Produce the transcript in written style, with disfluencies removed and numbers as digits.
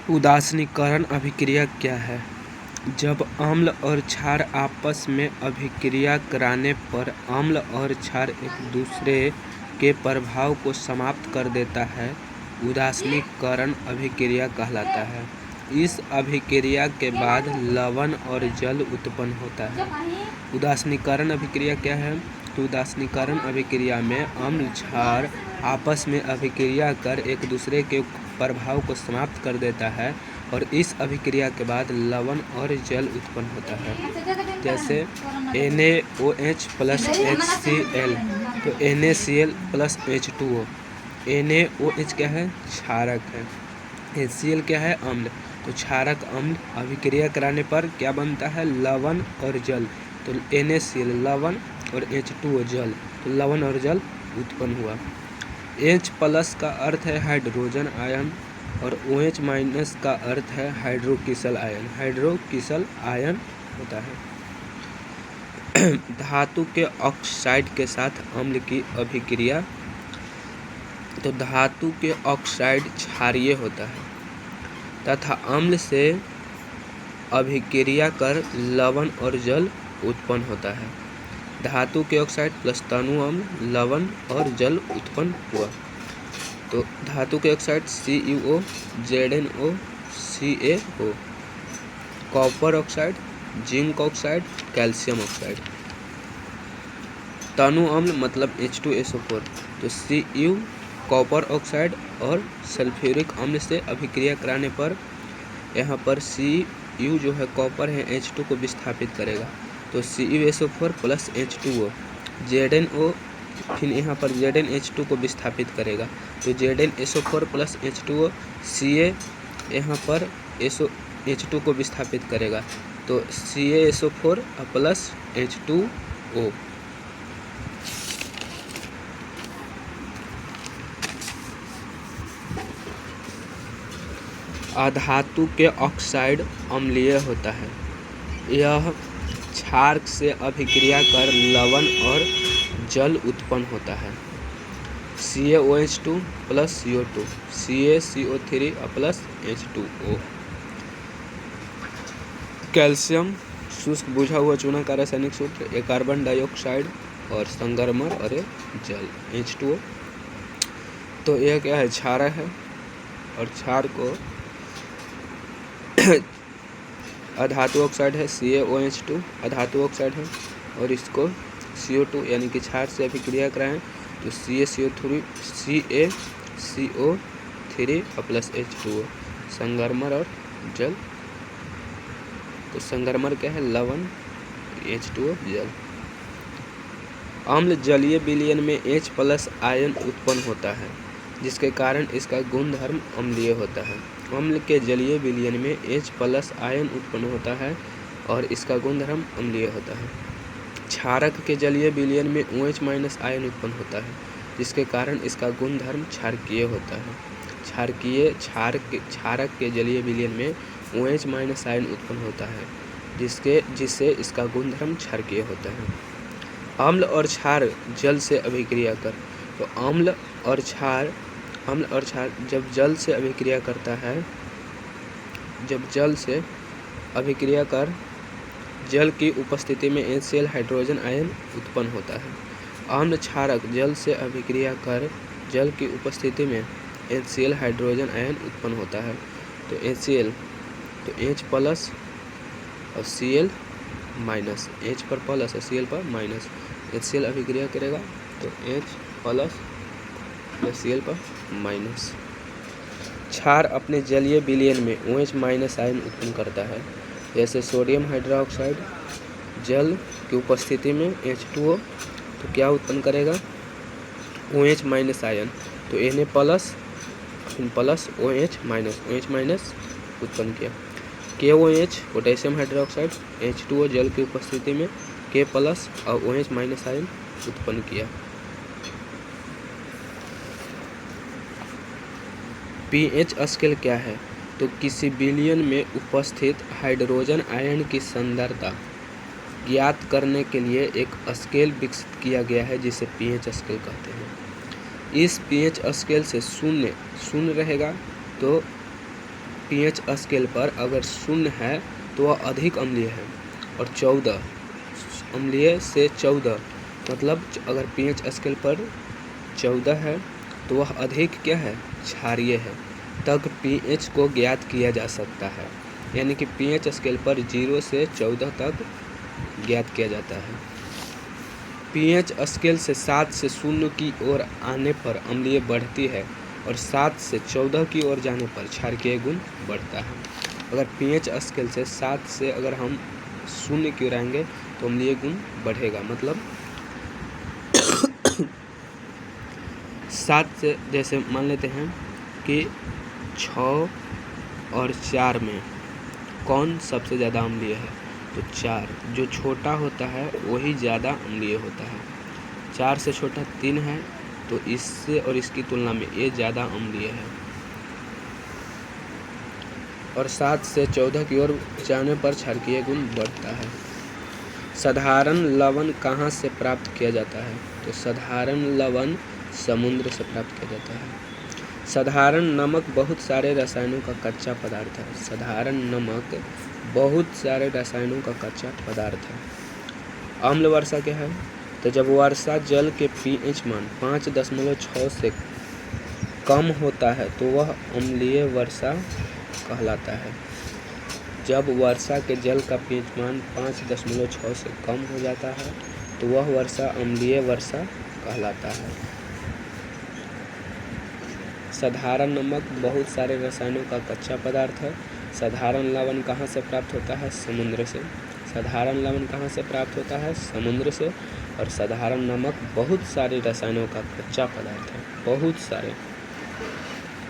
उदासीनीकरण अभिक्रिया क्या है? जब अम्ल और क्षार आपस में अभिक्रिया कराने पर अम्ल और क्षार एक दूसरे के प्रभाव को समाप्त कर देता है, उदासीनीकरण अभिक्रिया कहलाता है। इस अभिक्रिया के बाद लवण और जल उत्पन्न होता है। उदासीनीकरण अभिक्रिया क्या है? तो उदासीनीकरण अभिक्रिया में अम्ल क्षार आपस में अभिक्रिया कर एक दूसरे के प्रभाव को समाप्त कर देता है और इस अभिक्रिया के बाद लवण और जल उत्पन्न होता है। जैसे NaOH प्लस HCl, तो NaCl प्लस H2O। NaOH क्या है? क्षारक है। HCl क्या है? अम्ल। तो क्षारक अम्ल अभिक्रिया कराने पर क्या बनता है? लवण और जल। तो NaCl लवण और H2O जल, तो लवण और जल उत्पन्न हुआ। H प्लस का अर्थ है हाइड्रोजन आयन और OH माइनस का अर्थ है हाइड्रोक्सिल आयन। हाइड्रोक्सिल आयन होता है। धातु के ऑक्साइड के साथ अम्ल की अभिक्रिया। तो धातु के ऑक्साइड क्षारीय होता है तथा अम्ल से अभिक्रिया कर लवण और जल उत्पन्न होता है। धातु के ऑक्साइड प्लस तनु अम्ल, लवण और जल उत्पन्न हुआ। तो धातु के oxide CuO, ZnO, CaO, copper oxide, zinc oxide, calcium oxide. तनु अम्ल मतलब H2SO4, तो Cu कॉपर ऑक्साइड और सल्फ्यूरिक अम्ल से अभिक्रिया कराने पर यहाँ पर Cu जो है कॉपर है H2 को विस्थापित करेगा, तो CuSO4 प्लस H2O। ZnO फिर यहाँ पर ZnH2 को विस्थापित करेगा, तो ZnSO4 प्लस H2O। Ca यहाँ पर H2 को विस्थापित करेगा, तो CaSO4 प्लस H2O। अधातु के ऑक्साइड अम्लीय होता है। यह क्षार से अभिक्रिया कर लवण और जल उत्पन्न होता है। CaOH2 plus CO2, CaCO3 plus H2O। Calcium शुष्क बुझा हुआ चूना का रासायनिक सूत्र, एक कार्बन डाइऑक्साइड और संगमरमर और जल H2O। तो यह क्या है? क्षारक है और क्षार को अधातु ऑक्साइड है CaOH2 अधातु ऑक्साइड है और इसको CO2 यानी कि क्षार से अभिक्रिया कराएं तो CaCO3 प्लस H2O, संगमरमर और जल। तो संगमरमर क्या है? लवण, H2O जल। अम्ल जलीय विलयन में H प्लस आयन उत्पन्न होता है जिसके कारण इसका गुणधर्म अम्लीय होता है। अम्ल के जलीय विलयन में H प्लस आयन उत्पन्न होता है और इसका गुणधर्म अम्लीय होता है। क्षारक के जलीय विलयन में OH माइनस आयन उत्पन्न होता है जिसके कारण इसका गुणधर्म क्षारकीय होता है। क्षारक के जलीय विलयन में OH माइनस आयन उत्पन्न होता है जिससे इसका गुणधर्म क्षारकीय होता है। अम्ल और क्षार जल से अभिक्रिया कर। तो अम्ल और क्षार जब जल से अभिक्रिया करता है, जब जल से अभिक्रिया कर जल की उपस्थिति में HCl हाइड्रोजन आयन उत्पन्न होता है। अम्ल क्षारक जल से अभिक्रिया कर जल की उपस्थिति में HCl हाइड्रोजन आयन उत्पन्न होता है। तो HCl तो H प्लस और Cl माइनस, H पर प्लस और Cl पर माइनस। HCl अभिक्रिया करेगा तो H प्लस Cl पर माइनस। क्षार अपने जलीय विलयन में OH माइनस आयन उत्पन्न करता है। जैसे सोडियम हाइड्रोक्साइड जल की उपस्थिति में H2O तो क्या उत्पन्न करेगा? OH माइनस आयन, तो Na plus plus OH minus उत्पन्न किया। KOH पोटेशियम हाइड्रोक्साइड H2O जल की उपस्थिति में K प्लस और OH माइनस आयन उत्पन्न किया। pH स्केल क्या है? तो किसी विलयन में उपस्थित हाइड्रोजन आयन की सांद्रता ज्ञात करने के लिए एक स्केल विकसित किया गया है जिसे pH स्केल कहते हैं। इस pH स्केल से शून्य रहेगा तो pH स्केल पर अगर 0 है तो वह अधिक अम्लीय है, और 14 अम्लीय से 14 मतलब अगर pH स्केल पर 14 है तो वह अधिक क्या है, क्षारीय है, तक pH को ज्ञात किया जा सकता है। यानी कि pH स्केल पर 0 से 14 तक ज्ञात किया जाता है। pH स्केल से 7 से 0 की ओर आने पर अम्लीय बढ़ती है और 7 से 14 की ओर जाने पर क्षारीय गुण बढ़ता है। अगर pH स्केल से 7 से अगर हम 0 की ओर आएंगे तो अम्लीय गुण बढ़ेगा, मतलब 7 से, जैसे मान लेते हैं कि 6 और 4 में कौन सबसे ज़्यादा अम्लीय है, तो 4, जो छोटा होता है वही ज़्यादा अम्लीय होता है। 4 से छोटा 3 है तो इससे और इसकी तुलना में ये ज़्यादा अम्लीय है। और 7 से 14 की ओर जाने पर क्षारीय गुण बढ़ता है। साधारण लवण कहाँ से प्राप्त किया जाता है, तो साधारण लवण समुद्र से प्राप्त किया जाता है। साधारण नमक बहुत सारे रसायनों का कच्चा पदार्थ है। साधारण नमक बहुत सारे रसायनों का कच्चा पदार्थ है। अम्ल वर्षा क्या है, तो जब वर्षा जल के pH मान 5.6 से कम होता है तो वह अम्लीय वर्षा कहलाता है। जब वर्षा के जल का pH मान 5.6 से कम हो जाता है तो वह वर्षा अम्लीय वर्षा कहलाता है। साधारण नमक बहुत सारे रसायनों का कच्चा पदार्थ है। साधारण लवण कहाँ से प्राप्त होता है, समुद्र से। साधारण लवण कहाँ से प्राप्त होता है, समुद्र से। और साधारण नमक बहुत सारे रसायनों का कच्चा पदार्थ है, बहुत सारे।